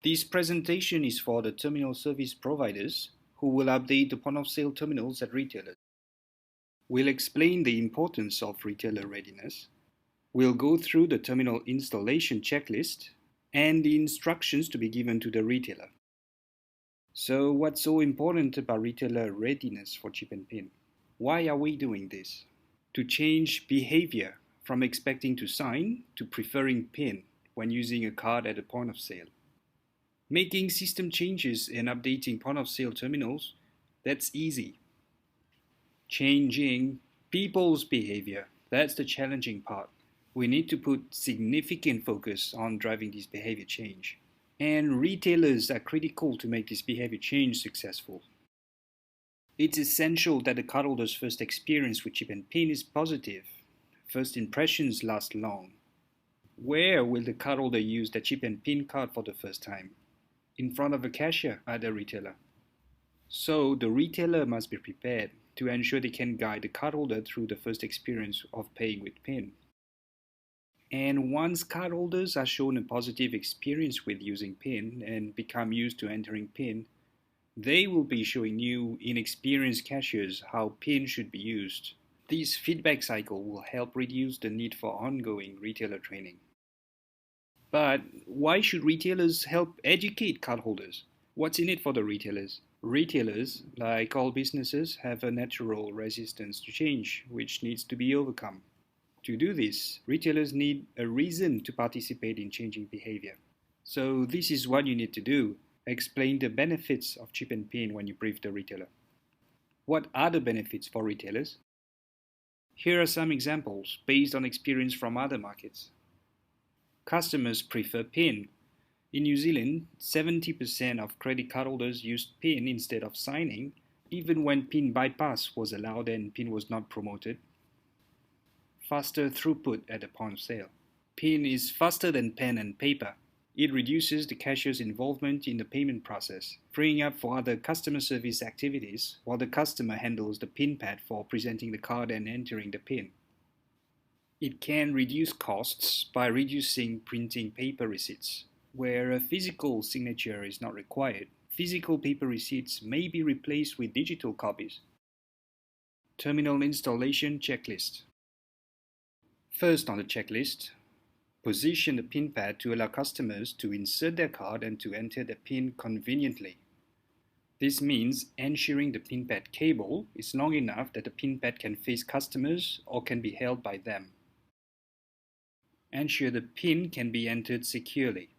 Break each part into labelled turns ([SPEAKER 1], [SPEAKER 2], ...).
[SPEAKER 1] This presentation is for the terminal service providers who will update the point-of-sale terminals at retailers. We'll explain the importance of retailer readiness. We'll go through the terminal installation checklist and the instructions to be given to the retailer. So what's so important about retailer readiness for chip and PIN? Why are we doing this? To change behavior from expecting to sign to preferring PIN when using a card at a point of sale. Making system changes and updating point-of-sale terminals, that's easy. Changing people's behavior, that's the challenging part. We need to put significant focus on driving this behavior change. And retailers are critical to make this behavior change successful. It's essential that the cardholder's first experience with chip and PIN is positive. First impressions last long. Where will the cardholder use the chip and PIN card for the first time? In front of a cashier at a retailer. So the retailer must be prepared to ensure they can guide the cardholder through the first experience of paying with PIN. And once cardholders are shown a positive experience with using PIN and become used to entering PIN, they will be showing new, inexperienced cashiers how PIN should be used. This feedback cycle will help reduce the need for ongoing retailer training. But why should retailers help educate cardholders? What's in it for the retailers? Retailers, like all businesses, have a natural resistance to change, which needs to be overcome. To do this, retailers need a reason to participate in changing behavior. So this is what you need to do. Explain the benefits of chip and PIN when you brief the retailer. What are the benefits for retailers? Here are some examples based on experience from other markets. Customers prefer PIN. In New Zealand, 70% of credit card holders used PIN instead of signing, even when PIN bypass was allowed and PIN was not promoted. Faster throughput at the point of sale. PIN is faster than pen and paper. It reduces the cashier's involvement in the payment process, freeing up for other customer service activities while the customer handles the PIN pad for presenting the card and entering the PIN. It can reduce costs by reducing printing paper receipts. Where a physical signature is not required, physical paper receipts may be replaced with digital copies. Terminal installation checklist. First on the checklist, position the PIN pad to allow customers to insert their card and to enter the PIN conveniently. This means ensuring the PIN pad cable is long enough that the PIN pad can face customers or can be held by them. Ensure the PIN can be entered securely.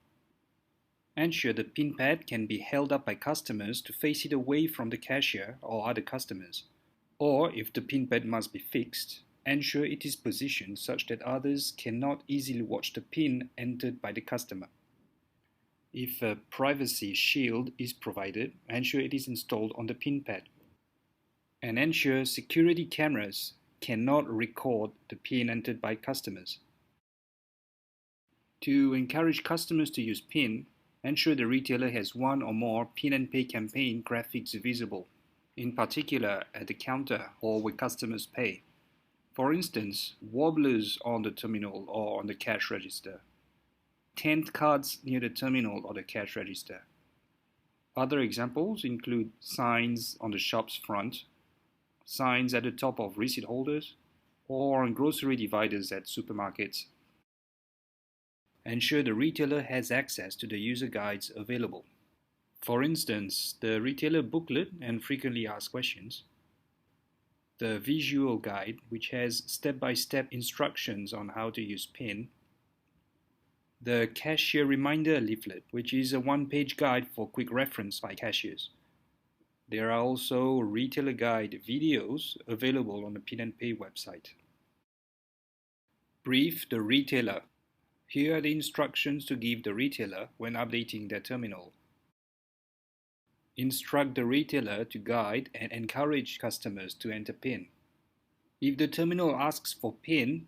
[SPEAKER 1] Ensure the PIN pad can be held up by customers to face it away from the cashier or other customers. Or if the PIN pad must be fixed, ensure it is positioned such that others cannot easily watch the PIN entered by the customer. If a privacy shield is provided, ensure it is installed on the PIN pad. And ensure security cameras cannot record the PIN entered by customers. To encourage customers to use PIN, ensure the retailer has one or more PIN and Pay campaign graphics visible, in particular at the counter or where customers pay. For instance, wobblers on the terminal or on the cash register. Tent cards near the terminal or the cash register. Other examples include signs on the shop's front, signs at the top of receipt holders, or on grocery dividers at supermarkets. Ensure the retailer has access to the user guides available. For instance, the retailer booklet and frequently asked questions, the visual guide, which has step-by-step instructions on how to use PIN, the cashier reminder leaflet, which is a one-page guide for quick reference by cashiers. There are also retailer guide videos available on the Pin and Pay website. Brief the retailer. Here are the instructions to give the retailer when updating their terminal. Instruct the retailer to guide and encourage customers to enter PIN. If the terminal asks for PIN,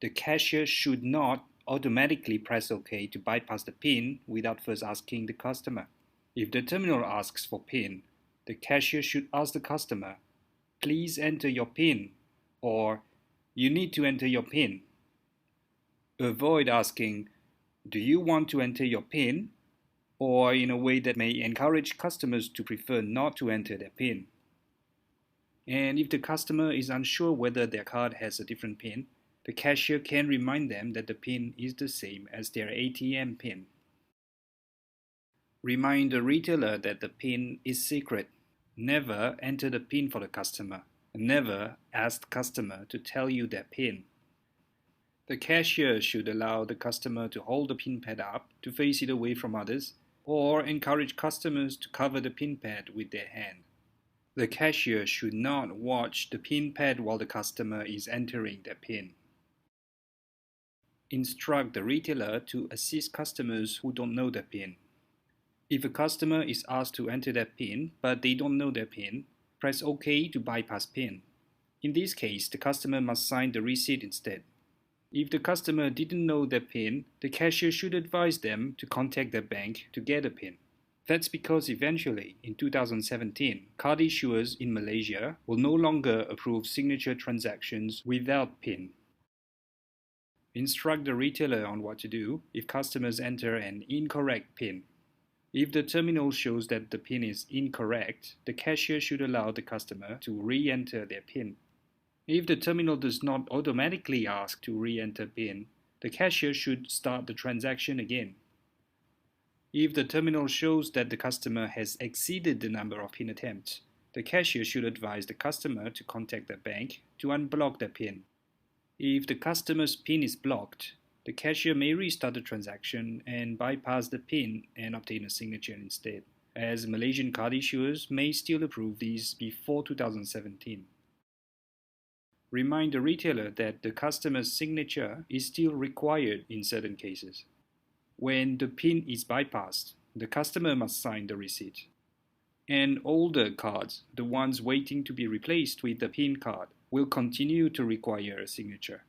[SPEAKER 1] the cashier should not automatically press OK to bypass the PIN without first asking the customer. If the terminal asks for PIN, the cashier should ask the customer, "Please enter your PIN," or "You need to enter your PIN." Avoid asking, "Do you want to enter your PIN?" or in a way that may encourage customers to prefer not to enter their PIN. And if the customer is unsure whether their card has a different PIN, the cashier can remind them that the PIN is the same as their ATM PIN. Remind the retailer that the PIN is secret. Never enter the PIN for the customer. Never ask the customer to tell you their PIN. The cashier should allow the customer to hold the PIN pad up to face it away from others, or encourage customers to cover the PIN pad with their hand. The cashier should not watch the PIN pad while the customer is entering their PIN. Instruct the retailer to assist customers who don't know their PIN. If a customer is asked to enter their PIN but they don't know their PIN, press OK to bypass PIN. In this case, the customer must sign the receipt instead. If the customer didn't know their PIN, the cashier should advise them to contact their bank to get a PIN. That's because eventually, in 2017, card issuers in Malaysia will no longer approve signature transactions without PIN. Instruct the retailer on what to do if customers enter an incorrect PIN. If the terminal shows that the PIN is incorrect, the cashier should allow the customer to re-enter their PIN. If the terminal does not automatically ask to re-enter PIN, the cashier should start the transaction again. If the terminal shows that the customer has exceeded the number of PIN attempts, the cashier should advise the customer to contact their bank to unblock their PIN. If the customer's PIN is blocked, the cashier may restart the transaction and bypass the PIN and obtain a signature instead, as Malaysian card issuers may still approve these before 2017. Remind the retailer that the customer's signature is still required in certain cases. When the PIN is bypassed, the customer must sign the receipt. And older cards, the ones waiting to be replaced with the PIN card, will continue to require a signature.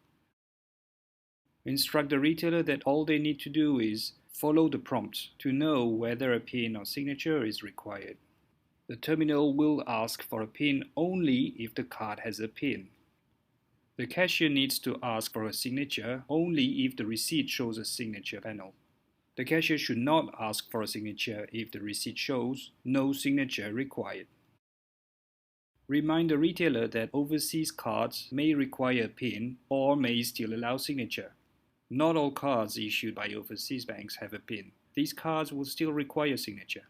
[SPEAKER 1] Instruct the retailer that all they need to do is follow the prompt to know whether a PIN or signature is required. The terminal will ask for a PIN only if the card has a PIN. The cashier needs to ask for a signature only if the receipt shows a signature panel. The cashier should not ask for a signature if the receipt shows no signature required. Remind the retailer that overseas cards may require a PIN or may still allow signature. Not all cards issued by overseas banks have a PIN. These cards will still require signature.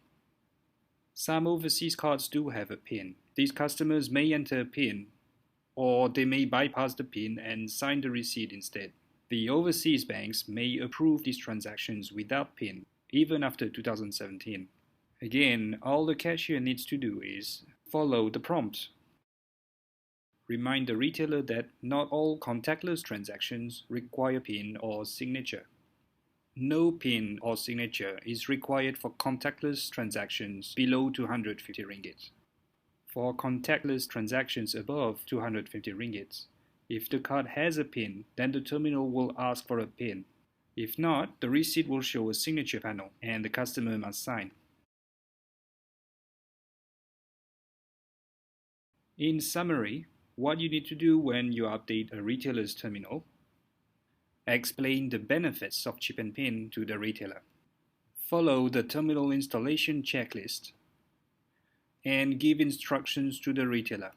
[SPEAKER 1] Some overseas cards do have a PIN. These customers may enter a PIN, or they may bypass the PIN and sign the receipt instead. The overseas banks may approve these transactions without PIN, even after 2017. Again, all the cashier needs to do is follow the prompt. Remind the retailer that not all contactless transactions require PIN or signature. No PIN or signature is required for contactless transactions below 250 ringgit. For contactless transactions above 250 ringgit, if the card has a PIN, then the terminal will ask for a PIN. If not, the receipt will show a signature panel and the customer must sign. In summary, what you need to do when you update a retailer's terminal: explain the benefits of chip and PIN to the retailer. Follow the terminal installation checklist and give instructions to the retailer.